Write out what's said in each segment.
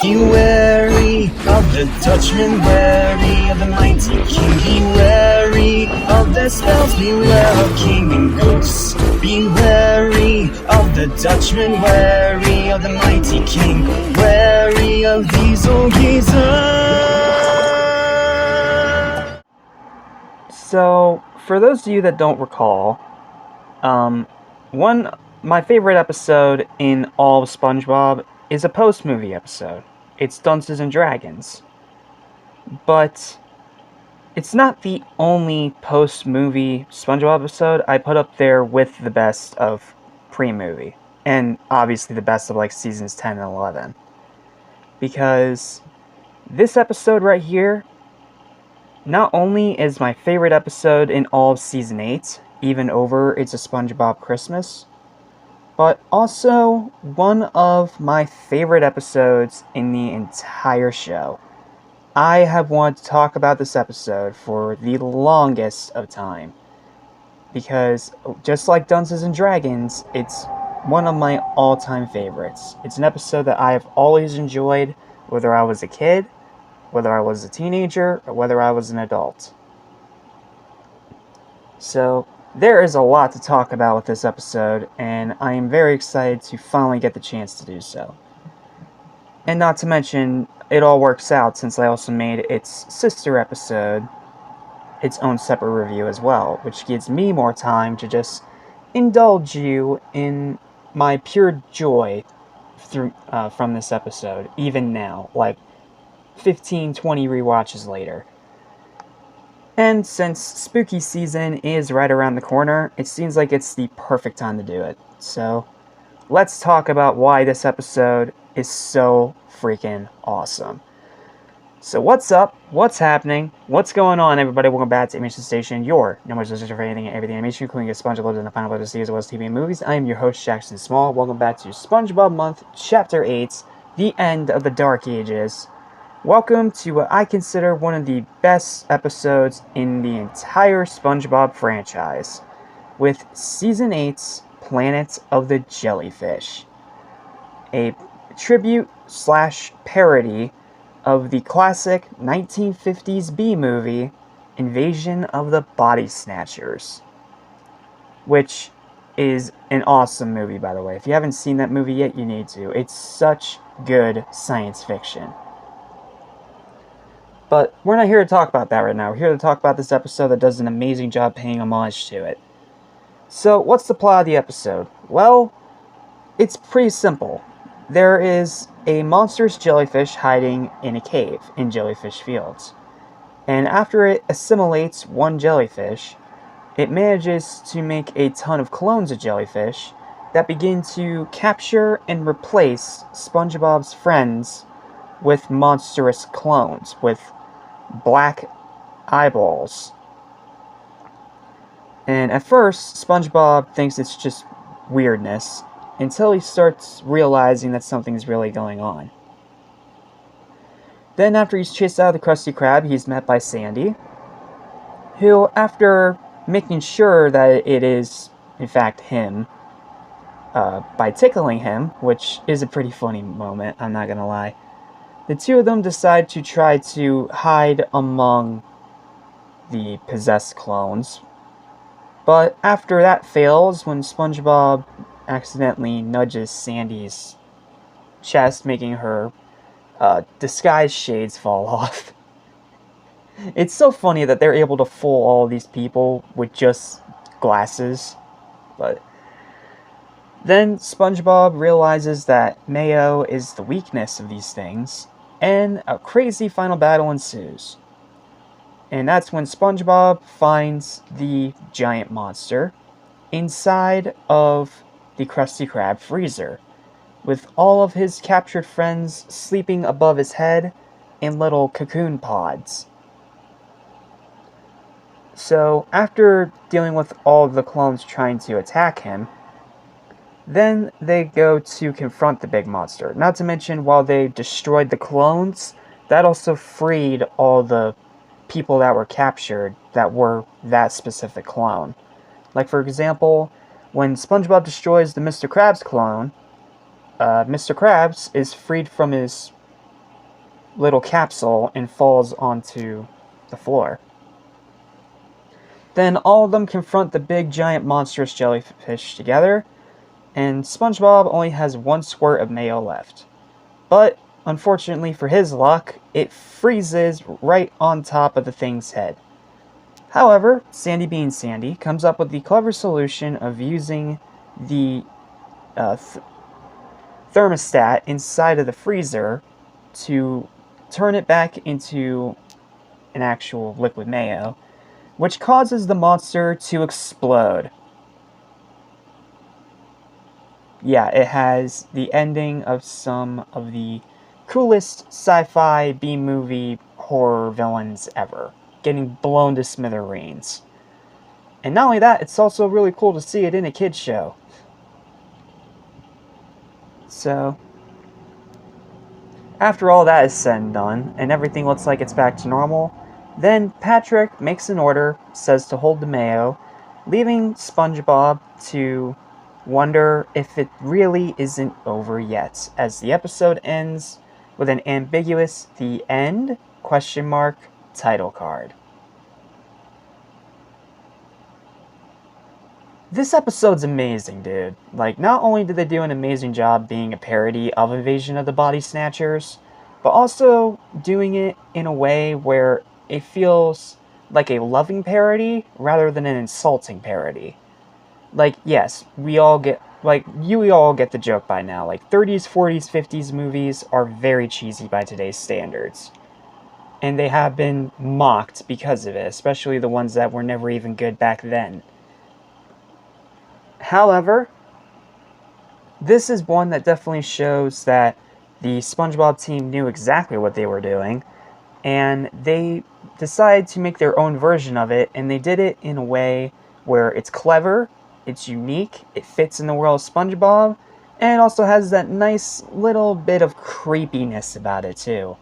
Be wary of the Dutchman, wary of the mighty king. Be wary of their spells, beware of king and ghosts. Be wary of the Dutchman, wary of the mighty king, wary of these old geezers. So, for those of you that don't recall, my favorite episode in all of SpongeBob is a post-movie episode. It's Dunces and Dragons. But it's not the only post-movie SpongeBob episode I put up there with the best of pre-movie. And obviously the best of like seasons 10 and 11. Because this episode right here not only is my favorite episode in all of season 8, even over It's a SpongeBob Christmas, but also one of my favorite episodes in the entire show. I have wanted to talk about this episode for the longest of time, because just like Dunces and Dragons, it's one of my all-time favorites. It's an episode that I have always enjoyed, whether I was a kid, whether I was a teenager, or whether I was an adult. So, there is a lot to talk about with this episode, and I am very excited to finally get the chance to do so. And not to mention, it all works out since I also made its sister episode its own separate review as well, which gives me more time to just indulge you in my pure joy from this episode, even now, like 15, 20 rewatches later. And since spooky season is right around the corner, it seems like it's the perfect time to do it. So, let's talk about why this episode is so freaking awesome. So what's up? What's happening? What's going on, everybody? Welcome back to Animation Station, your number one source for anything and everything animation, including a SpongeBob and the final episode of as well as TV and movies. I am your host, Jackson Small. Welcome back to SpongeBob Month, Chapter 8, The End of the Dark Ages. Welcome to what I consider one of the best episodes in the entire SpongeBob franchise, with Season 8's Planet of the Jellyfish, a tribute/parody of the classic 1950s B-movie, Invasion of the Body Snatchers, which is an awesome movie, by the way. If you haven't seen that movie yet, you need to. It's such good science fiction. But we're not here to talk about that right now. We're here to talk about this episode that does an amazing job paying homage to it. So, what's the plot of the episode? Well, it's pretty simple. There is a monstrous jellyfish hiding in a cave in Jellyfish Fields. And after it assimilates one jellyfish, it manages to make a ton of clones of jellyfish that begin to capture and replace SpongeBob's friends with monstrous clones with black eyeballs. And at first, SpongeBob thinks it's just weirdness, until he starts realizing that something's really going on. Then after he's chased out of the Krusty Krab, he's met by Sandy, who, after making sure that it is, in fact, him, by tickling him, which is a pretty funny moment, I'm not gonna lie, the two of them decide to try to hide among the possessed clones. But after that fails, when SpongeBob accidentally nudges Sandy's chest, making her disguise shades fall off. It's so funny that they're able to fool all these people with just glasses. But then SpongeBob realizes that mayo is the weakness of these things, and a crazy final battle ensues. And that's when SpongeBob finds the giant monster inside of the Krusty Krab freezer, with all of his captured friends sleeping above his head in little cocoon pods. So, after dealing with all of the clones trying to attack him, then they go to confront the big monster. Not to mention, while they destroyed the clones, that also freed all the people that were captured that were that specific clone. Like, for example, when SpongeBob destroys the Mr. Krabs clone, Mr. Krabs is freed from his little capsule and falls onto the floor. Then all of them confront the big, giant, monstrous jellyfish together, and SpongeBob only has one squirt of mayo left. But, unfortunately for his luck, it freezes right on top of the thing's head. However, Sandy Bean Sandy comes up with the clever solution of using the thermostat inside of the freezer to turn it back into an actual liquid mayo, which causes the monster to explode. Yeah, it has the ending of some of the coolest sci-fi B-movie horror villains ever, getting blown to smithereens. And not only that, it's also really cool to see it in a kid's show. So, after all that is said and done, and everything looks like it's back to normal, then Patrick makes an order, says to hold the mayo, leaving SpongeBob to wonder if it really isn't over yet, as the episode ends with an ambiguous "The End?" title card. This episode's amazing, dude. Like, not only did they do an amazing job being a parody of Invasion of the Body Snatchers, but also doing it in a way where it feels like a loving parody rather than an insulting parody. Like, yes, we all get the joke by now. Like, 30s, 40s, 50s movies are very cheesy by today's standards. And they have been mocked because of it, especially the ones that were never even good back then. However, this is one that definitely shows that the SpongeBob team knew exactly what they were doing, and they decided to make their own version of it, and they did it in a way where it's clever, it's unique, it fits in the world of SpongeBob, and it also has that nice little bit of creepiness about it too.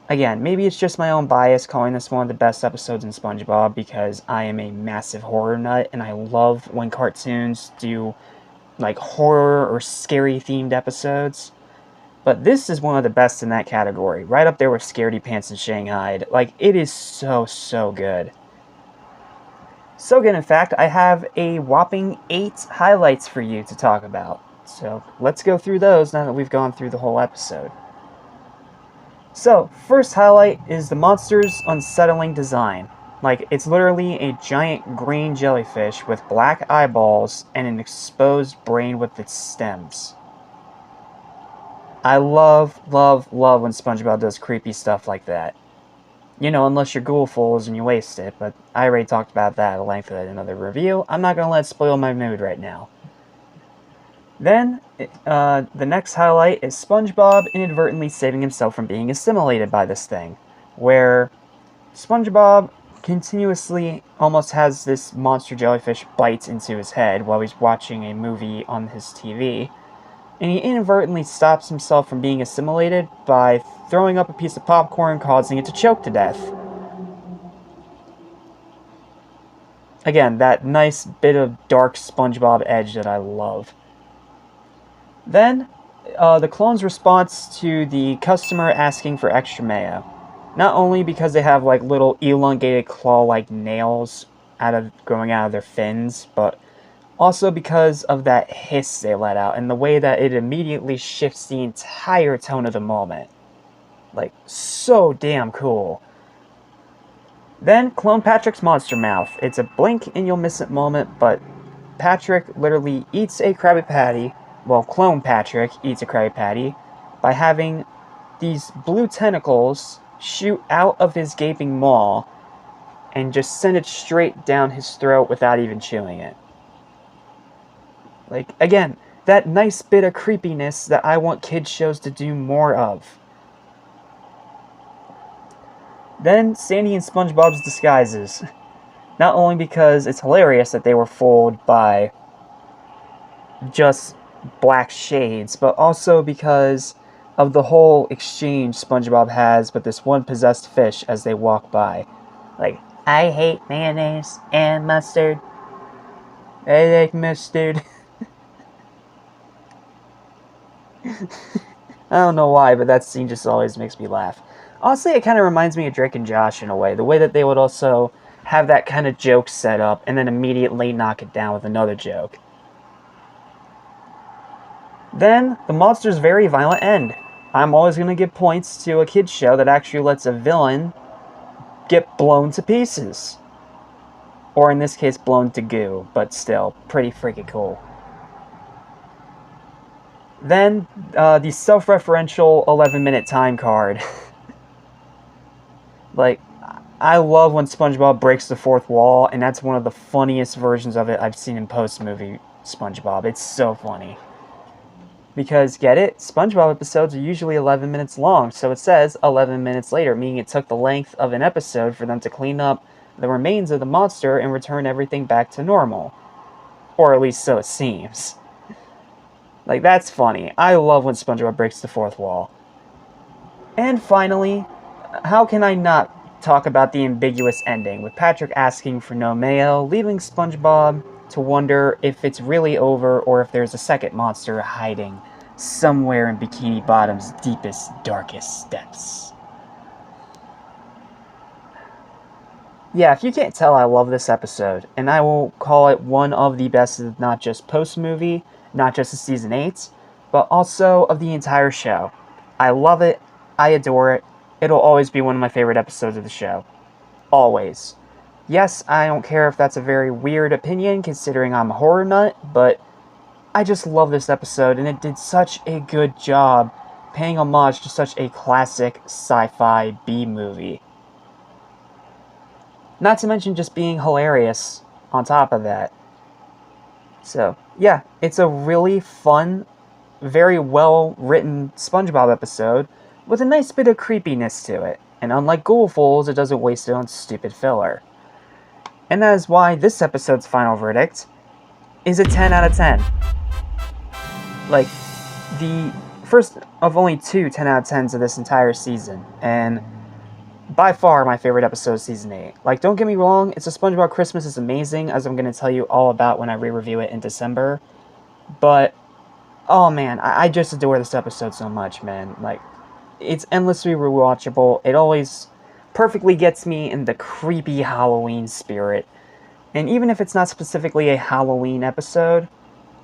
Again, maybe it's just my own bias calling this one of the best episodes in SpongeBob because I am a massive horror nut and I love when cartoons do like horror or scary themed episodes. But this is one of the best in that category, right up there with Scaredy Pants and Shanghai. Like, it is so good. So good, in fact, I have a whopping 8 highlights for you to talk about. So let's go through those now that we've gone through the whole episode. So, first highlight is the monster's unsettling design. Like, it's literally a giant green jellyfish with black eyeballs and an exposed brain with its stems. I love when SpongeBob does creepy stuff like that. You know, unless you're Ghoulfuls and you waste it, but I already talked about that at length in another review. I'm not going to let it spoil my mood right now. Then, the next highlight is SpongeBob inadvertently saving himself from being assimilated by this thing, where SpongeBob continuously almost has this monster jellyfish bite into his head while he's watching a movie on his TV, and he inadvertently stops himself from being assimilated by throwing up a piece of popcorn, causing it to choke to death. Again, that nice bit of dark SpongeBob edge that I love. Then, the clone's response to the customer asking for extra mayo. Not only because they have like little elongated claw-like nails growing out of their fins, but also because of that hiss they let out and the way that it immediately shifts the entire tone of the moment. Like, so damn cool. Then, Clone Patrick's monster mouth. It's a blink and you'll miss it moment, but Patrick literally eats a Krabby Patty. Well, Clone Patrick eats a Krabby Patty by having these blue tentacles shoot out of his gaping maw and just send it straight down his throat without even chewing it. Like, again, that nice bit of creepiness that I want kids shows to do more of. Then, Sandy and SpongeBob's disguises. Not only because it's hilarious that they were fooled by just black shades, but also because of the whole exchange SpongeBob has with this one possessed fish as they walk by. Like, I hate mayonnaise and mustard. I like mustard. I don't know why, but that scene just always makes me laugh. Honestly, it kind of reminds me of Drake and Josh in a way. The way that they would also have that kind of joke set up and then immediately knock it down with another joke. Then, the monster's very violent end. I'm always going to give points to a kid's show that actually lets a villain get blown to pieces. Or in this case, blown to goo, but still, pretty freaking cool. Then, the self-referential 11-minute time card. Like, I love when SpongeBob breaks the fourth wall, and that's one of the funniest versions of it I've seen in post-movie SpongeBob. It's so funny. Because, get it? SpongeBob episodes are usually 11 minutes long, so it says 11 minutes later, meaning it took the length of an episode for them to clean up the remains of the monster and return everything back to normal. Or at least so it seems. Like, that's funny. I love when SpongeBob breaks the fourth wall. And finally, how can I not talk about the ambiguous ending, with Patrick asking for no mayo, leaving SpongeBob to wonder if it's really over or if there's a second monster hiding somewhere in Bikini Bottom's deepest, darkest depths. Yeah, if you can't tell, I love this episode, and I will call it one of the best of not just post-movie, not just of Season 8, but also of the entire show. I love it, I adore it, it'll always be one of my favorite episodes of the show. Always. Yes, I don't care if that's a very weird opinion, considering I'm a horror nut, but I just love this episode, and it did such a good job paying homage to such a classic sci-fi B-movie. Not to mention just being hilarious on top of that. So, yeah, it's a really fun, very well-written SpongeBob episode with a nice bit of creepiness to it. And unlike Ghoulfuls, it doesn't waste it on stupid filler. And that is why this episode's final verdict is a 10 out of 10. Like, the first of only two 10 out of 10s of this entire season. And by far my favorite episode of Season 8. Like, don't get me wrong, It's a SpongeBob Christmas is amazing, as I'm going to tell you all about when I re-review it in December. But, oh man, I just adore this episode so much, man. Like, it's endlessly rewatchable. It always perfectly gets me in the creepy Halloween spirit. And even if it's not specifically a Halloween episode,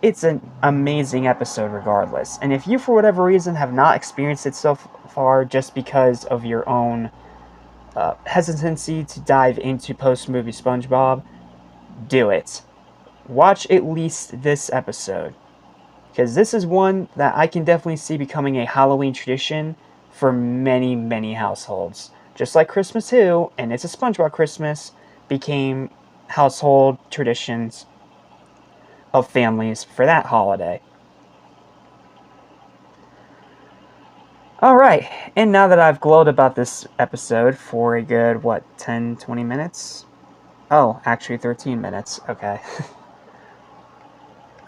it's an amazing episode regardless. And if you, for whatever reason, have not experienced it so far just because of your own hesitancy to dive into post-movie SpongeBob, do it. Watch at least this episode. Because this is one that I can definitely see becoming a Halloween tradition for many, many households. Just like Christmas Who, and It's a SpongeBob Christmas, became household traditions of families for that holiday. Alright, and now that I've glowed about this episode for a good, 10, 20 minutes? Oh, actually 13 minutes, okay.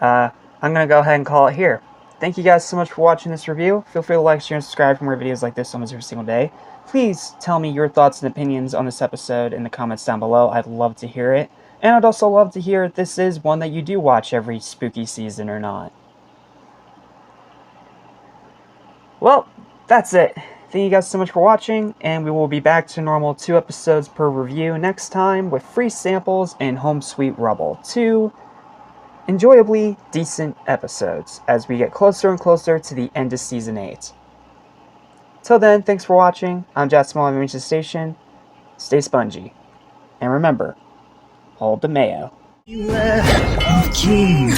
I'm gonna go ahead and call it here. Thank you guys so much for watching this review. Feel free to like, share, and subscribe for more videos like this almost every single day. Please tell me your thoughts and opinions on this episode in the comments down below. I'd love to hear it. And I'd also love to hear if this is one that you do watch every spooky season or not. Well, that's it. Thank you guys so much for watching, and we will be back to normal 2 episodes per review next time with free samples and Home Sweet Rubble. 2 enjoyably decent episodes as we get closer and closer to the end of Season 8. Till then, thanks for watching. I'm Jasmine, I've reached the station. Stay spongy. And remember, hold the mayo. Beware of King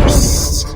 Ghost.